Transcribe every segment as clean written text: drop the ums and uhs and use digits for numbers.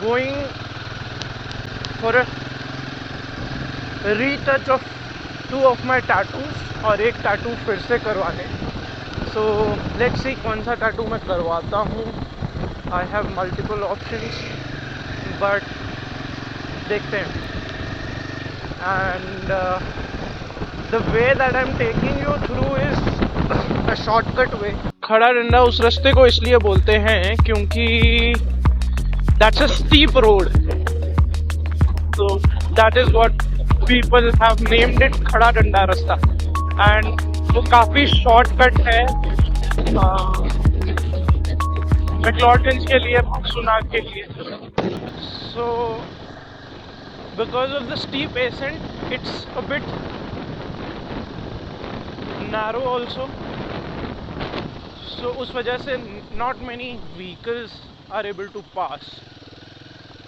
going for a retouch of 2 of my tattoos और एक tattoo फिर से करवाने. So let's see कौन सा टैटू मैं करवाता हूँ. I have multiple options but देखते हैं. And the way that I'm taking you through is a shortcut way. खड़ा डंडा उस रास्ते को इसलिए बोलते हैं क्योंकि that's a steep road. So that is what people have named it, खड़ा डंडा रास्ता. And वो काफ़ी शॉर्टकट है मैक्लोडगंज के लिए, बक्सुनार के लिए. So because of the steep ascent, it's a bit narrow also. So उस वजह से not many vehicles are able to pass.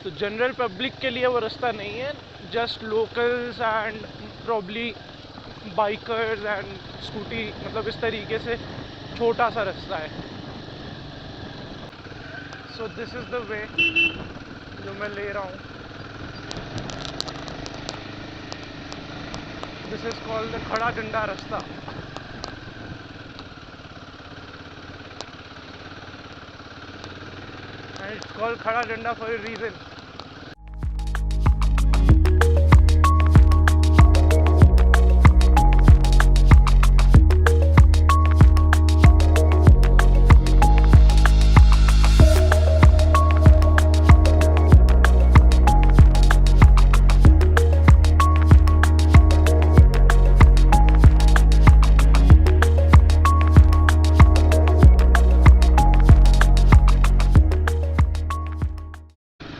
तो जनरल पब्लिक के लिए वो रास्ता नहीं है, just locals and probably bikers and scooty, मतलब इस तरीके से छोटा सा रास्ता है. So this is the way जो मैं ले रहा हूँ. दिस इज़ कॉल्ड द खड़ा डंडा रास्ता. एंड इट्स कॉल्ड खड़ा डंडा फॉर अ रीज़न.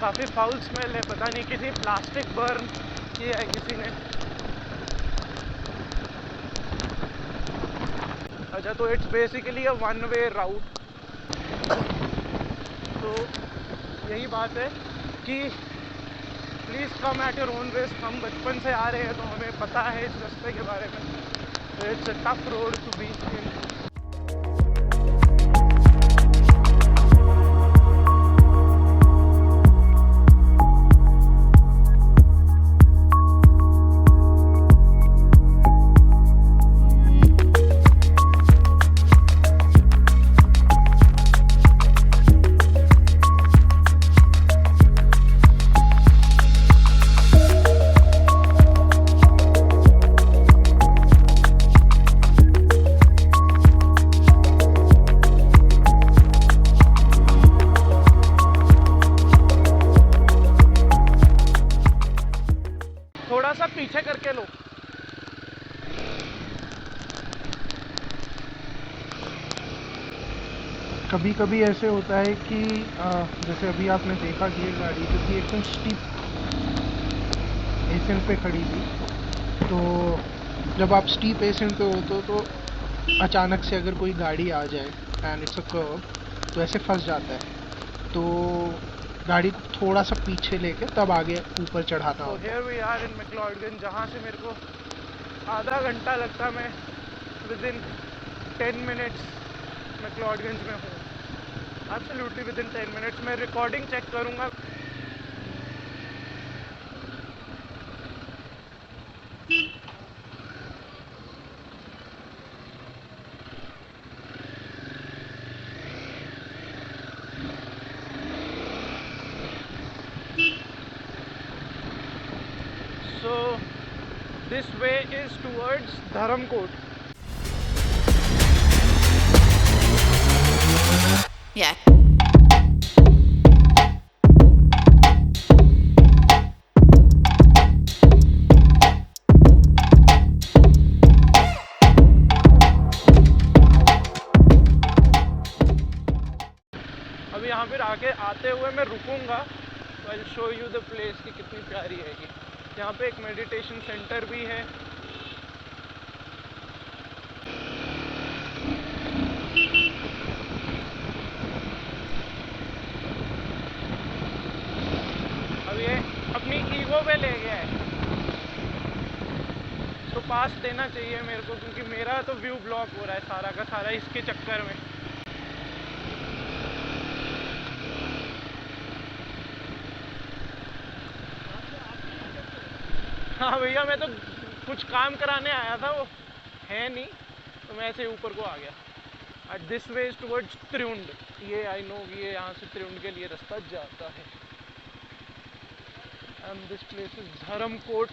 काफ़ी फाउल स्मेल है, पता नहीं किसी प्लास्टिक बर्न किया है किसी ने. अच्छा, तो it's basically a one way route. तो यही बात है कि please come at your own risk. हम बचपन से आ रहे हैं तो हमें पता है इस रास्ते के बारे में. It's a tough road to be in. थोड़ा सा पीछे करके लो. कभी कभी ऐसे होता है कि जैसे अभी आपने देखा कि ये गाड़ी जो थी एकदम स्टीप एसेंट पे खड़ी थी. तो जब आप स्टीप एसेंट पे होते हो तो अचानक से अगर कोई गाड़ी आ जाए एंड इट्स अ कर्व तो ऐसे फंस जाता है. तो गाड़ी को थोड़ा सा पीछे लेके तब आगे ऊपर चढ़ाना होता है. Here we are in McLeodganj, जहाँ से मेरे को आधा घंटा लगता. मैं विद इन 10 मिनट्स मैक्लोडगंज में हूँ. Absolutely with in 10 minutes. मैं रिकॉर्डिंग चेक करूँगा. So this way is towards Dharamkot. Yeah. अब यहाँ पर आके आते हुए मैं रुकूंगा. I will show you the place कि कितनी प्यारी है ये. यहाँ पे एक मेडिटेशन सेंटर भी है. अब ये अपनी ईगो पे ले गया है. तो पास देना चाहिए मेरे को, क्योंकि मेरा तो व्यू ब्लॉक हो रहा है सारा का सारा इसके चक्कर में. हाँ भैया, मैं तो कुछ काम कराने आया था, वो है नहीं, तो मैं ऐसे ऊपर को आ गया। At this way is towards Triund. ये आई नो, ये यहाँ से त्रिउंड के लिए रास्ता जाता है। And this place is Dharamkot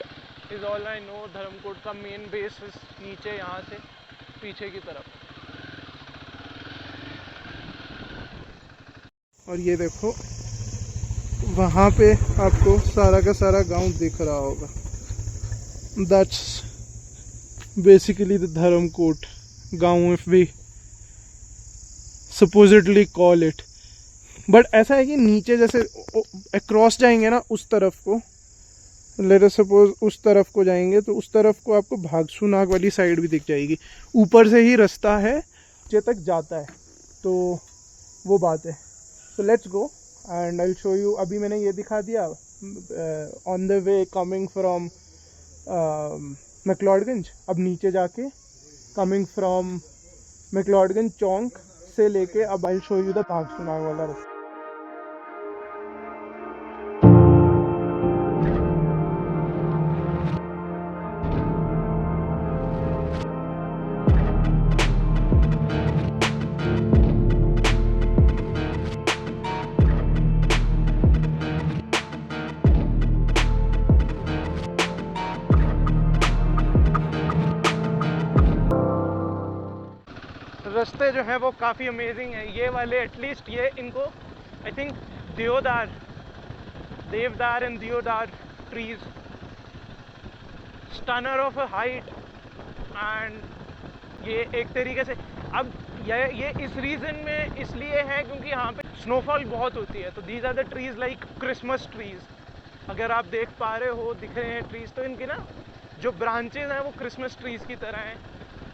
is all I know. Dharamkot का मेन बेस इज नीचे, यहाँ से पीछे की तरफ। और ये देखो, वहाँ पे आपको सारा का सारा गांव दिख रहा होगा। दैट्स बेसिकली द धर्मकोट गांव, if we supposedly call it। But ऐसा है कि नीचे जैसे क्रॉस जाएंगे ना उस तरफ को, लेट अस सपोज उस तरफ को जाएंगे, तो उस तरफ को आपको भागसूनाग वाली साइड भी दिख जाएगी। ऊपर से ही रास्ता है नीचे तक जाता है, तो वो बात है। So let's go and I will show you. अभी मैंने ये दिखा दिया on the way coming from McLeodganj. अब नीचे जाके कमिंग फ्रॉम मैक्लोडगंज चौक से लेके अब I show you the Bhagsunag वाला रास्ता। रास्ते जो हैं वो काफ़ी अमेजिंग है। ये वाले एटलीस्ट ये इनको I think devdar and deodar trees, stunner of a height. And ये एक तरीके से अब ये इस रीजन में इसलिए है क्योंकि यहाँ पे स्नोफॉल बहुत होती है, तो these are the trees like Christmas trees. अगर आप देख पा रहे हो, दिख रहे हैं ट्रीज, तो इनकी ना जो ब्रांचेज हैं वो क्रिसमस ट्रीज की तरह हैं,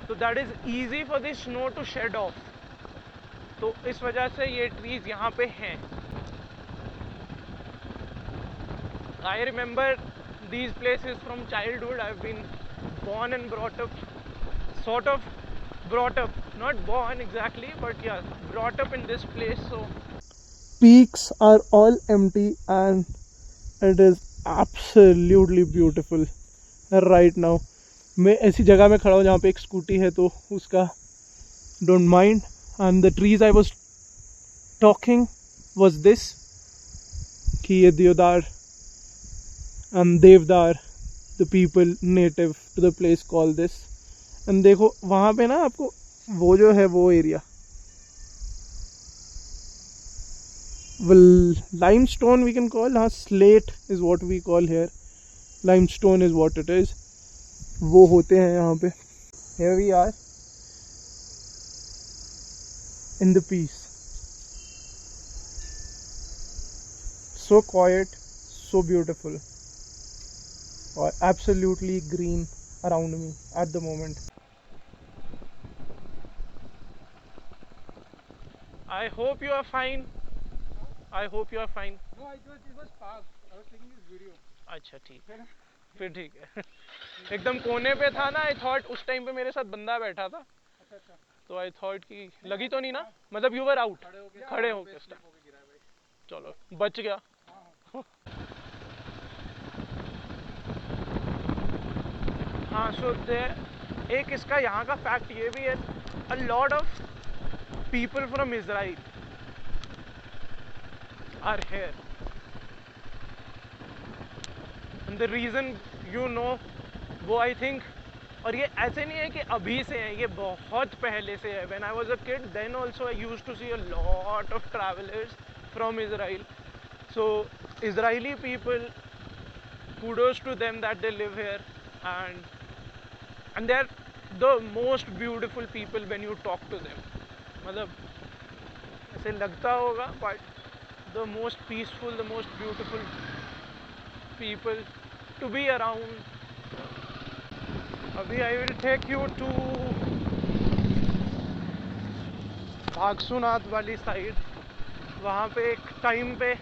तो that is easy for the snow to shed off. तो इस वजह से ये ट्रीज यहाँ पे हैं। I remember these places from childhood. I've been born and brought up, sort of brought up, not born exactly, but yeah, brought up in this place. So peaks are all empty and it is absolutely beautiful right now. मैं ऐसी जगह में खड़ा हूँ जहाँ पे एक scooty है, तो उसका don't mind. And the trees I was talking was this, कि ये देवदार and Devdar, the people native to the place call this. And देखो वहाँ पे ना आपको वो जो है वो area, well, limestone we can call, हाँ slate is what we call here, limestone is what it is, वो होते हैं यहाँ पे। Here we are in the peace, so quiet, so beautiful, or absolutely green around me at the moment. I hope you are fine. I hope you are fine. No, it was parked. I was taking this video. अच्छा ठीक है, फिर ठीक है। एकदम कोने पे था ना, आई थॉट उस टाइम पे मेरे साथ बंदा बैठा था, अच्छा तो आई थॉट कि लगी तो नहीं ना, मतलब यू वर आउट, खड़े हो के चलो बच गया। हाँ, सो एक इसका यहाँ का फैक्ट ये भी है, a lot of people from Israel are here, and the reason you know वो आई थिंक, और ये ऐसे नहीं है कि अभी से है, ये बहुत पहले से है। When I was a kid then also I used to see a lot of travellers from Israel. So Israeli people, kudos to them that they live here, and they're the most beautiful people when you talk to them. मतलब ऐसे लगता होगा, but the most peaceful, the most beautiful people to be around. अभी I will take you to Bhagsunath वाली side. वहाँ पे एक time पे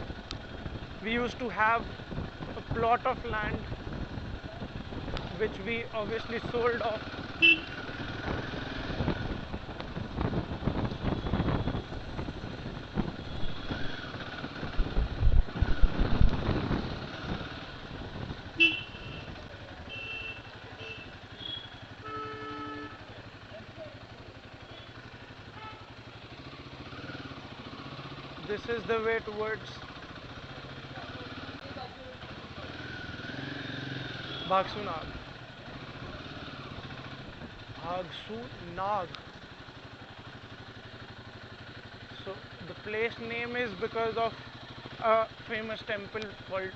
we used to have a plot of land which we obviously sold off. this is the way towards Bhagsu Nag. Bhagsu Nag. So the place name is because of a famous temple called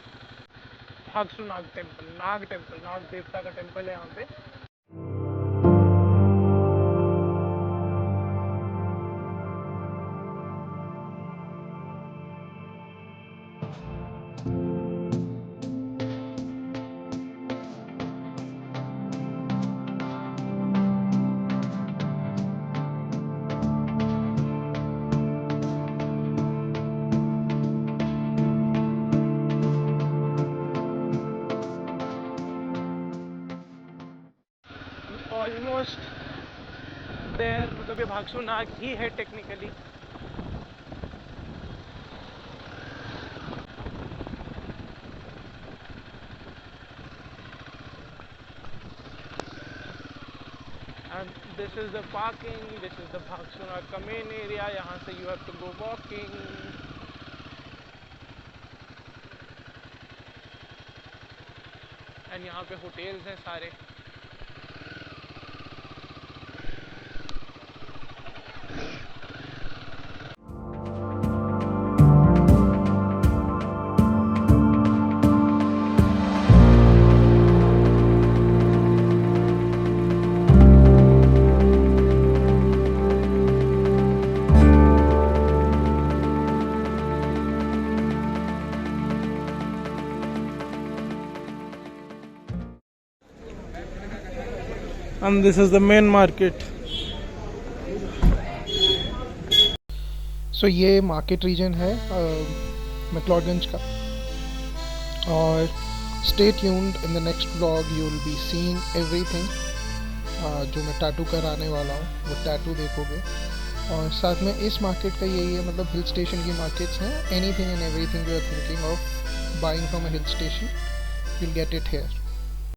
Bhagsu Nag Temple. Nag Temple, नाग देवता का temple है यहाँ पे. Almost there, मतलब ये भागसू नाग ही है technically. And this is the parking, this is the Bhagsu Nag का main area. यहाँ से you have to go walking. And यहाँ पे hotels हैं सारे. And this is the main market. सो ये मार्केट रीजन है मैक्लोडगंज का. और stay tuned, in the next vlog you will be seeing everything. जो मैं टैटू कराने वाला हूँ वो टैटू देखोगे. और साथ में इस मार्केट का यही है, मतलब हिल स्टेशन की मार्केट्स हैं. Anything and everything you are thinking of buying from a hill station, you'll get it here.